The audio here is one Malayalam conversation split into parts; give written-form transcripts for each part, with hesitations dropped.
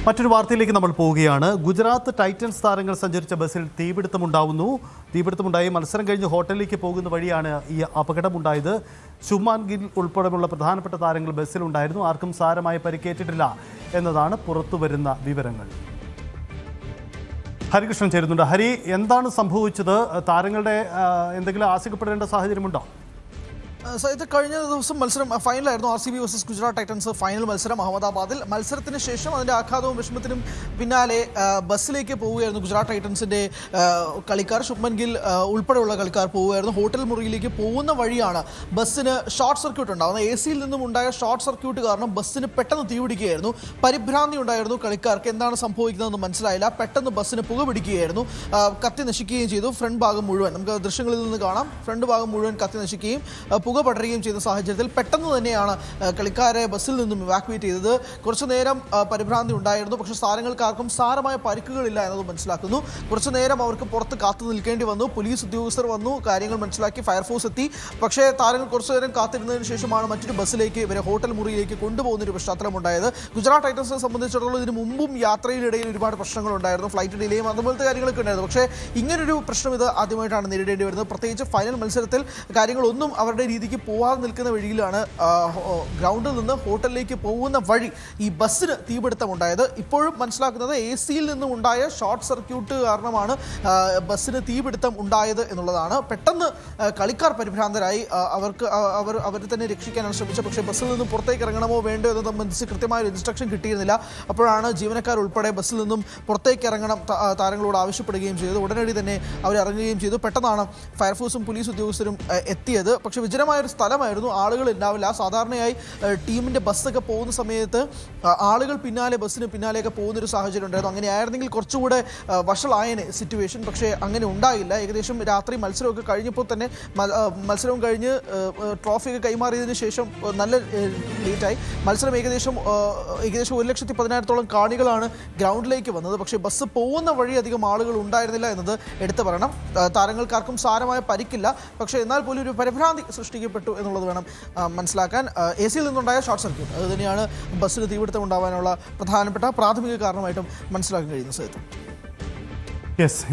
മറ്റൊരു വാർത്തയിലേക്ക് നമ്മൾ പോവുകയാണ്. ഗുജറാത്ത് ടൈറ്റൻസ് താരങ്ങൾ സഞ്ചരിച്ച ബസ്സിൽ തീപിടുത്തമുണ്ടായി. മത്സരം കഴിഞ്ഞ് ഹോട്ടലിലേക്ക് പോകുന്ന വഴിയാണ് ഈ അപകടമുണ്ടായത്. ശുഭ്മാൻ ഗിൽ ഉൾപ്പെടെയുള്ള പ്രധാനപ്പെട്ട താരങ്ങൾ ബസ്സിലുണ്ടായിരുന്നു. ആർക്കും സാരമായി പരിക്കേറ്റിട്ടില്ല എന്നതാണ് പുറത്തുവരുന്ന വിവരങ്ങൾ. ഹരികൃഷ്ണൻ ചേരുന്നുണ്ട്. ഹരി, എന്താണ് സംഭവിച്ചത്? താരങ്ങളുടെ എന്തെങ്കിലും ആശങ്കപ്പെടേണ്ട സാഹചര്യമുണ്ടോ? ഇത് കഴിഞ്ഞ ദിവസം മത്സരം ഫൈനലായിരുന്നു. RCB versus Gujarat Titans final മത്സരം അഹമ്മദാബാദിൽ. മത്സരത്തിന് ശേഷം അതിൻ്റെ ആഘാതവും വിഷമത്തിനും പിന്നാലെ ബസ്സിലേക്ക് പോവുകയായിരുന്നു ഗുജറാത്ത് ടൈറ്റൻസിൻ്റെ കളിക്കാർ. ശുഭ്മൻ ഗിൽ ഉൾപ്പെടെയുള്ള കളിക്കാർ പോവുകയായിരുന്നു. ഹോട്ടൽ മുറിയിലേക്ക് പോകുന്ന വഴിയാണ് ബസ്സിന് ഷോർട്ട് സർക്യൂട്ട് ഉണ്ടാകുന്നത്. AC-യിൽ നിന്നും ഉണ്ടായ ഷോർട്ട് സർക്യൂട്ട് കാരണം ബസ്സിന് പെട്ടെന്ന് തീപിടിക്കുകയായിരുന്നു. പരിഭ്രാന്തി ഉണ്ടായിരുന്നു കളിക്കാർക്ക്. എന്താണ് സംഭവിക്കുന്നതെന്ന് മനസ്സിലായില്ല. പെട്ടെന്ന് ബസ്സിന് പുക പിടിക്കുകയായിരുന്നു. കത്തി നശിക്കുകയും ചെയ്തു. ഫ്രണ്ട് ഭാഗം മുഴുവൻ, നമുക്ക് ദൃശ്യങ്ങളിൽ നിന്ന് കാണാം, ഫ്രണ്ട് ഭാഗം മുഴുവൻ കത്തി നശിക്കുകയും പുക പടരുകയും ചെയ്യുന്ന സാഹചര്യത്തിൽ പെട്ടെന്ന് തന്നെയാണ് കളിക്കാരെ ബസ്സിൽ നിന്നും ഇവാക്യുവേറ്റ് ചെയ്തത്. കുറച്ചു നേരം പരിഭ്രാന്തി ഉണ്ടായിരുന്നു. പക്ഷേ താരങ്ങൾക്കാർക്കും സാരമായ പരിക്കുകളില്ല എന്നത് മനസ്സിലാക്കുന്നു. കുറച്ചു നേരം അവർക്ക് പുറത്ത് കാത്തു നിൽക്കേണ്ടി വന്നു. പോലീസ് ഉദ്യോഗസ്ഥർ വന്നു, കാര്യങ്ങൾ മനസ്സിലാക്കി ഫയർഫോഴ്സ് എത്തി. പക്ഷേ താരങ്ങൾ കുറച്ചു നേരം കാത്തിരുന്നതിന് ശേഷമാണ് മറ്റൊരു ബസ്സിലേക്ക് ഇവരെ ഹോട്ടൽ മുറിയിലേക്ക് കൊണ്ടുപോകുന്നൊരു പശ്ചാത്തലമുണ്ടായത്. ഗുജറാത്ത് ടൈറ്റൻസിനെ സംബന്ധിച്ചിടത്തോളം ഇതിന് മുമ്പും യാത്രയിലിടയിൽ ഒരുപാട് പ്രശ്നങ്ങളുണ്ടായിരുന്നു. ഫ്ലൈറ്റ് ഡിലേയും അതുപോലത്തെ കാര്യങ്ങളൊക്കെ ഉണ്ടായിരുന്നു. പക്ഷേ ഇങ്ങനൊരു പ്രശ്നം ഇത് ആദ്യമായിട്ടാണ് നേരിടേണ്ടി വരുന്നത്. പ്രത്യേകിച്ച് ഫൈനൽ മത്സരത്തിൽ കാര്യങ്ങളൊന്നും അവരുടെ രീതിക്ക് പോവാതെ നിൽക്കുന്ന വഴിയിലാണ് ഗ്രൗണ്ടിൽ നിന്ന് ഹോട്ടലിലേക്ക് പോകുന്ന വഴി ഈ ബസ്സിന് തീപിടുത്തമുണ്ടായത്. ഇപ്പോഴും മനസ്സിലാക്കുന്നത് AC-യിൽ നിന്നും ഉണ്ടായ ഷോർട്ട് സർക്യൂട്ട് കാരണമാണ് ബസ്സിന് തീപിടുത്തം ഉണ്ടായത് എന്നുള്ളതാണ്. പെട്ടെന്ന് കളിക്കാർ പരിഭ്രാന്തരായി. അവർ തന്നെ രക്ഷിക്കാനാണ് ശ്രമിച്ചത്. പക്ഷേ ബസ്സിൽ നിന്നും പുറത്തേക്ക് ഇറങ്ങണമോ വേണ്ടോ എന്നത് സംബന്ധിച്ച് കൃത്യമായ ഇൻസ്ട്രക്ഷൻ കിട്ടിയിരുന്നില്ല. അപ്പോഴാണ് ജീവനക്കാർ ഉൾപ്പെടെ ബസ്സിൽ നിന്നും പുറത്തേക്ക് ഇറങ്ങണം താരങ്ങളോട് ആവശ്യപ്പെടുകയും ചെയ്തത്. ഉടനടി തന്നെ അവർ ഇറങ്ങുകയും ചെയ്തു. പെട്ടെന്നാണ് ഫയർഫോഴ്സും പോലീസ് ഉദ്യോഗസ്ഥരും എത്തിയത്. പക്ഷേ വിജനമായ ഒരു സ്ഥലമായിരുന്നു. ആളുകൾ ഉണ്ടാവില്ല. സാധാരണയായി ടീമിൻ്റെ ബസ്സൊക്കെ പോകുന്ന സമയത്ത് ആളുകൾ ബസ്സിന് പിന്നാലെയൊക്കെ പോകുന്നൊരു സാഹചര്യം ഉണ്ടായിരുന്നു. അങ്ങനെ ആയിരുന്നെങ്കിൽ കുറച്ചുകൂടെ വഷളായനെ സിറ്റുവേഷൻ. പക്ഷേ അങ്ങനെ ഉണ്ടായില്ല. ഏകദേശം രാത്രി മത്സരമൊക്കെ കഴിഞ്ഞപ്പോൾ തന്നെ മത്സരവും കഴിഞ്ഞ് ട്രോഫിയൊക്കെ കൈമാറിയതിന് ശേഷം നല്ല ലേറ്റായി. മത്സരം ഏകദേശം 1,10,000-ഓളം കാണികളാണ് ഗ്രൗണ്ടിലേക്ക് വന്നത്. പക്ഷേ ബസ് പോകുന്ന വഴി അധികം ആളുകൾ ഉണ്ടായിരുന്നില്ല എന്നത് എടുത്തു പറയണം. താരങ്ങൾക്കാർക്കും സാരമായ പരിക്കില്ല. പക്ഷേ എന്നാൽ പോലും ഒരു പരിഭ്രാന്തി സൃഷ്ടിക്കപ്പെട്ടു എന്നുള്ളത് വേണം മനസ്സിലാക്കാൻ. AC-യിൽ നിന്നുണ്ടായ ഷോർട്ട് സർക്യൂട്ട് അത് തന്നെയാണ് ബസ്സിന് തീപിടുത്തം ഉണ്ടാവാനുള്ള പ്രധാനപ്പെട്ട പ്രാഥമിക കാരണമായിട്ടും മനസ്സിലാക്കാൻ കഴിയുന്നത്.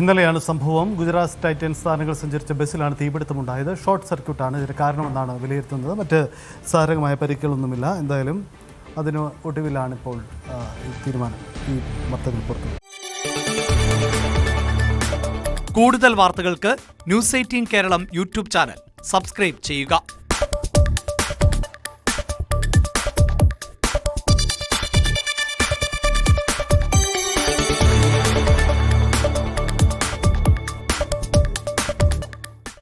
ഇന്നലെയാണ് സംഭവം. ഗുജറാത്ത് ടൈറ്റൻസ് താരങ്ങൾ സഞ്ചരിച്ച ബസ്സിലാണ് തീപിടുത്തമുണ്ടായത്. ഷോർട്ട് സർക്യൂട്ടാണ് ഇതിന് കാരണമെന്നാണ് വിലയിരുത്തുന്നത്. മറ്റ് സാരമായ പരിക്കുകളൊന്നുമില്ല. എന്തായാലും അതിന് ഒടുവിലാണ് ഇപ്പോൾ തീരുമാനം ഈ വാർത്തകൾ പുറത്തു. കൂടുതൽ വാർത്തകൾക്ക് News 18 Keralam YouTube channel subscribe ചെയ്യുക.